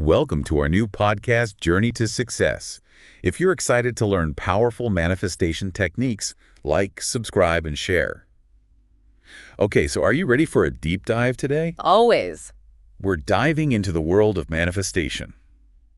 Welcome to our new podcast, Journey to Success. If you're excited to learn powerful manifestation techniques, like, subscribe, and share. Okay, so are you ready for a deep dive today? Always. We're diving into the world of manifestation,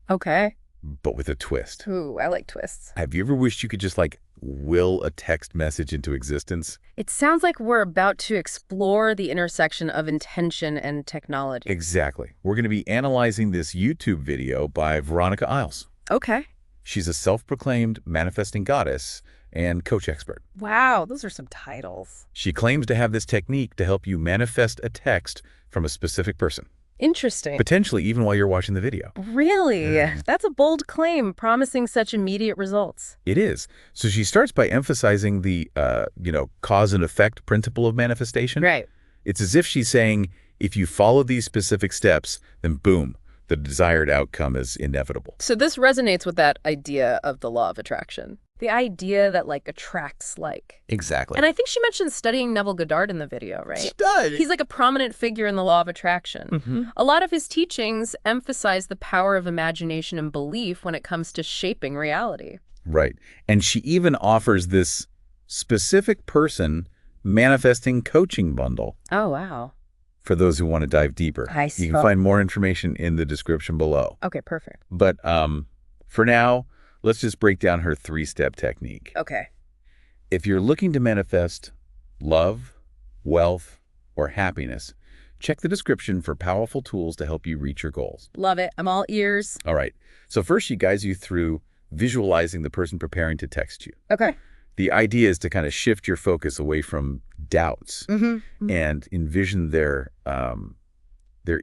Okay. but with a twist. Ooh, I like twists. Have you ever wished you could just will a text message into existence? It sounds like we're about to explore the intersection of intention and technology. Exactly. We're going to be analyzing this YouTube video by Veronica Isles. Okay. She's a self-proclaimed manifesting goddess and coach expert. Wow, those are some titles. She claims to have this technique to help you manifest a text from a specific person, Interesting. potentially even while you're watching the video. Really? That's a bold claim, promising such immediate results. It is. So she starts by emphasizing the, cause and effect principle of manifestation. Right. It's as if she's saying, if you follow these specific steps, then boom, the desired outcome is inevitable. So this resonates with that idea of the law of attraction. The idea that attracts like. Exactly. And I think she mentioned studying Neville Goddard in the video, right? She does. He's like a prominent figure in the law of attraction. A lot of his teachings emphasize the power of imagination and belief when it comes to shaping reality. Right. And she even offers this specific person manifesting coaching bundle Oh, wow. for those who want to dive deeper. I see. You can find more information in the description below. Okay, perfect. But for now, let's just break down her three-step technique. Okay. If you're looking to manifest love, wealth, or happiness, check the description for powerful tools to help you reach your goals. Love it. I'm all ears. All right. So first, she guides you through visualizing the person preparing to text you. Okay. The idea is to kind of shift your focus away from doubts and envision their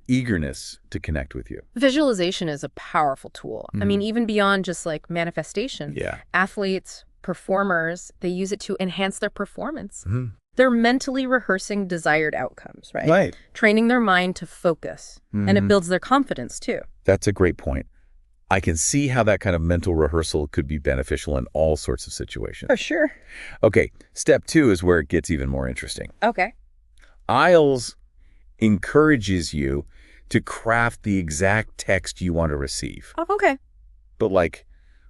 eagerness to connect with you. Visualization is a powerful tool. I mean, even beyond just manifestation. Yeah. Athletes, performers, they use it to enhance their performance. They're mentally rehearsing desired outcomes, right? Right. Training their mind to focus. And it builds their confidence, too. That's a great point. I can see how that kind of mental rehearsal could be beneficial in all sorts of situations. For sure. Okay, step 2 is where it gets even more interesting. Okay. Isles encourages you to craft the exact text you want to receive, Oh, okay. but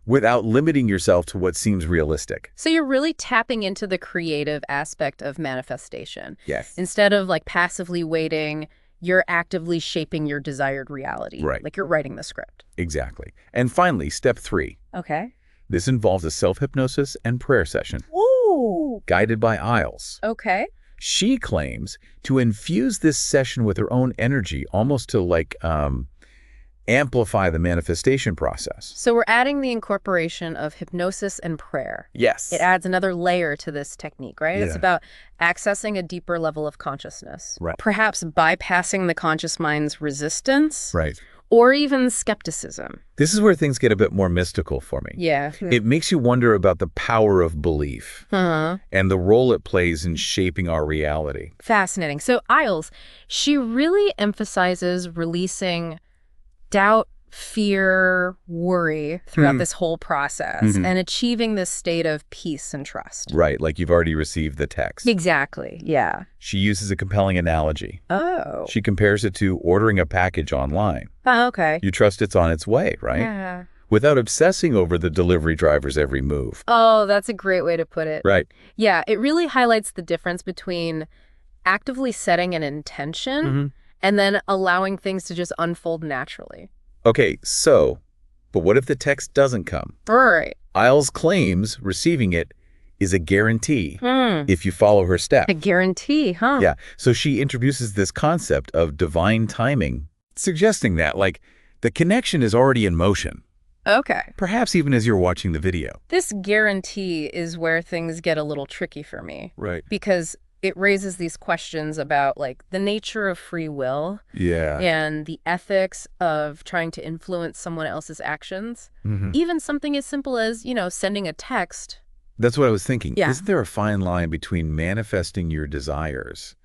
without limiting yourself to what seems realistic. So you're really tapping into the creative aspect of manifestation. Yes. Instead of passively waiting, you're actively shaping your desired reality. Right. Like you're writing the script. Exactly. And finally, step 3. Okay. This involves a self-hypnosis and prayer session Ooh. guided by Isles. Okay. She claims to infuse this session with her own energy, almost to amplify the manifestation process. So we're adding the incorporation of hypnosis and prayer. Yes. It adds another layer to this technique, right? It's Yeah. about accessing a deeper level of consciousness. Right. Perhaps bypassing the conscious mind's resistance Right. or even skepticism. This is where things get a bit more mystical for me. Yeah. It makes you wonder about the power of belief and the role it plays in shaping our reality. Fascinating. So Isles, she really emphasizes releasing doubt, fear, worry throughout this whole process and achieving this state of peace and trust. Right, like you've already received the text. Exactly. Yeah. She uses a compelling analogy. Oh. She compares it to ordering a package online. Oh, okay. You trust it's on its way, right? Yeah. Without obsessing over the delivery driver's every move. Oh, that's a great way to put it. Right. Yeah, it really highlights the difference between actively setting an intention and then allowing things to just unfold naturally. Okay, but what if the text doesn't come? Right. Isles claims receiving it is a guarantee if you follow her steps. A guarantee, huh? Yeah, so she introduces this concept of divine timing, suggesting that, the connection is already in motion, Okay. perhaps even as you're watching the video. This guarantee is where things get a little tricky for me Right. because it raises these questions about the nature of free will Yeah. and the ethics of trying to influence someone else's actions. Even something as simple as, sending a text. That's what I was thinking. Yeah. Isn't there a fine line between manifesting your desires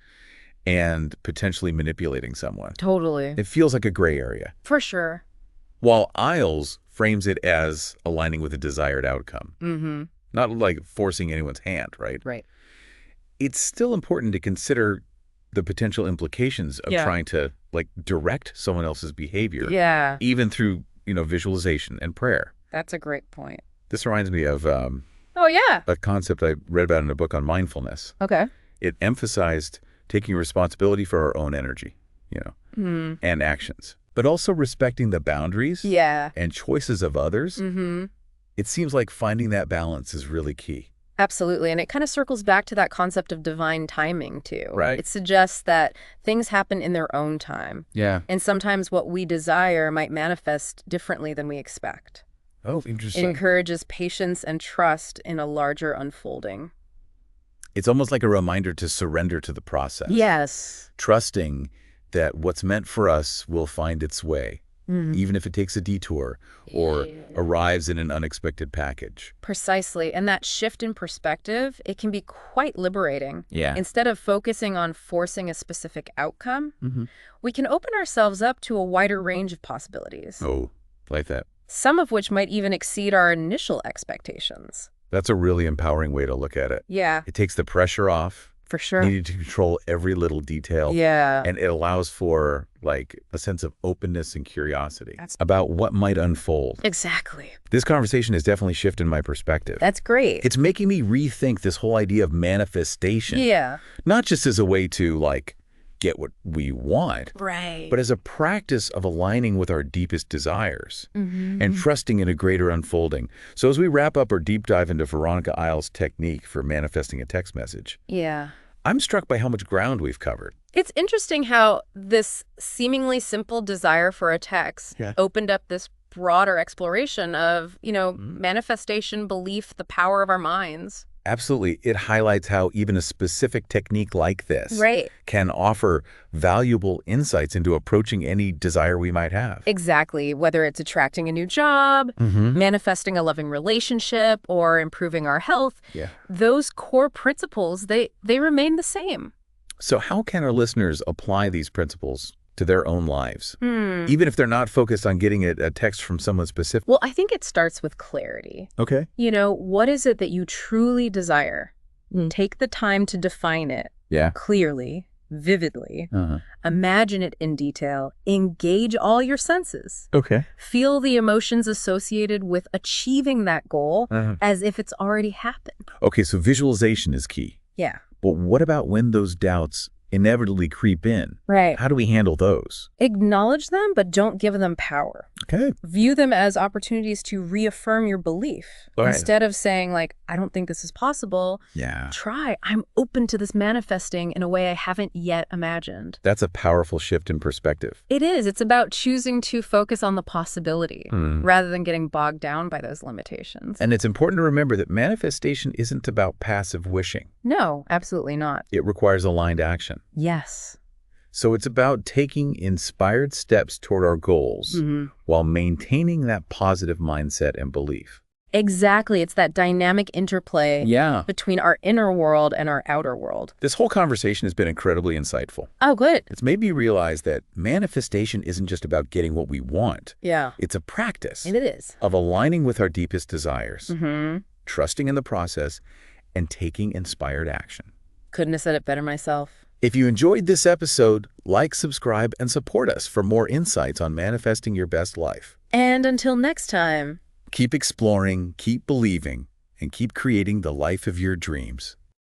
and potentially manipulating someone? Totally. It feels like a gray area. For sure. While Isles frames it as aligning with a desired outcome. Not forcing anyone's hand, right? Right. It's still important to consider the potential implications of Yeah. trying to, like, direct someone else's behavior, Yeah, even through, visualization and prayer. that's a great point. This reminds me of Oh, yeah. a concept I read about in a book on mindfulness. Okay. It emphasized taking responsibility for our own energy, and actions, but also respecting the boundaries Yeah. and choices of others. Mm-hmm. It seems like finding that balance is really key. Absolutely. And it kind of circles back to that concept of divine timing, too. Right. It suggests that things happen in their own time. Yeah. And sometimes what we desire might manifest differently than we expect. Oh, It interesting. encourages patience and trust in a larger unfolding. It's almost like a reminder to surrender to the process. Yes. Trusting that what's meant for us will find its way, even if it takes a detour or arrives in an unexpected package. Precisely. And that shift in perspective, it can be quite liberating. Yeah. Instead of focusing on forcing a specific outcome, Mm-hmm. we can open ourselves up to a wider range of possibilities, Oh, like that. some of which might even exceed our initial expectations. That's a really empowering way to look at it. Yeah, It takes the pressure off, for sure. needing to control every little detail. Yeah. And it allows for, like, a sense of openness and curiosity That's- about what might unfold. Exactly. This conversation has definitely shifted my perspective. That's great. It's making me rethink this whole idea of manifestation. Yeah. Not just as a way to, like, get what we want, Right. but as a practice of aligning with our deepest desires Mm-hmm. and trusting in a greater unfolding. So as we wrap up our deep dive into Veronica Isles' technique for manifesting a text message, Yeah. I'm struck by how much ground we've covered. It's interesting how this seemingly simple desire for a text Yeah. opened up this broader exploration of, manifestation, belief, the power of our minds. Absolutely. It highlights how even a specific technique like this Right. can offer valuable insights into approaching any desire we might have. Exactly. Whether it's attracting a new job, Mm-hmm. manifesting a loving relationship, or improving our health, Yeah. those core principles, they remain the same. So how can our listeners apply these principles to their own lives, Hmm. even if they're not focused on getting a text from someone specific? Well, I think it starts with clarity. Okay. What is it that you truly desire? Take the time to define it Yeah. clearly, vividly. Uh-huh. Imagine it in detail. Engage all your senses. Okay. Feel the emotions associated with achieving that goal as if it's already happened. Okay, so visualization is key. Yeah. But what about when those doubts inevitably creep in? Right. How do we handle those? Acknowledge them, but don't give them power. Okay. View them as opportunities to reaffirm your belief. Right. Instead of saying, I don't think this is possible, Yeah. try. I'm open to this manifesting in a way I haven't yet imagined. That's a powerful shift in perspective. It is. It's about choosing to focus on the possibility rather than getting bogged down by those limitations. And it's important to remember that manifestation isn't about passive wishing. No, absolutely not. It requires aligned action. Yes. So it's about taking inspired steps toward our goals while maintaining that positive mindset and belief. Exactly. It's that dynamic interplay Yeah. between our inner world and our outer world. This whole conversation has been incredibly insightful. Oh, good. It's made me realize that manifestation isn't just about getting what we want. Yeah. It's a practice And it is. of aligning with our deepest desires, Mm-hmm. trusting in the process, and taking inspired action. Couldn't have said it better myself. If you enjoyed this episode, like, subscribe, and support us for more insights on manifesting your best life. And until next time. Keep exploring, keep believing, and keep creating the life of your dreams.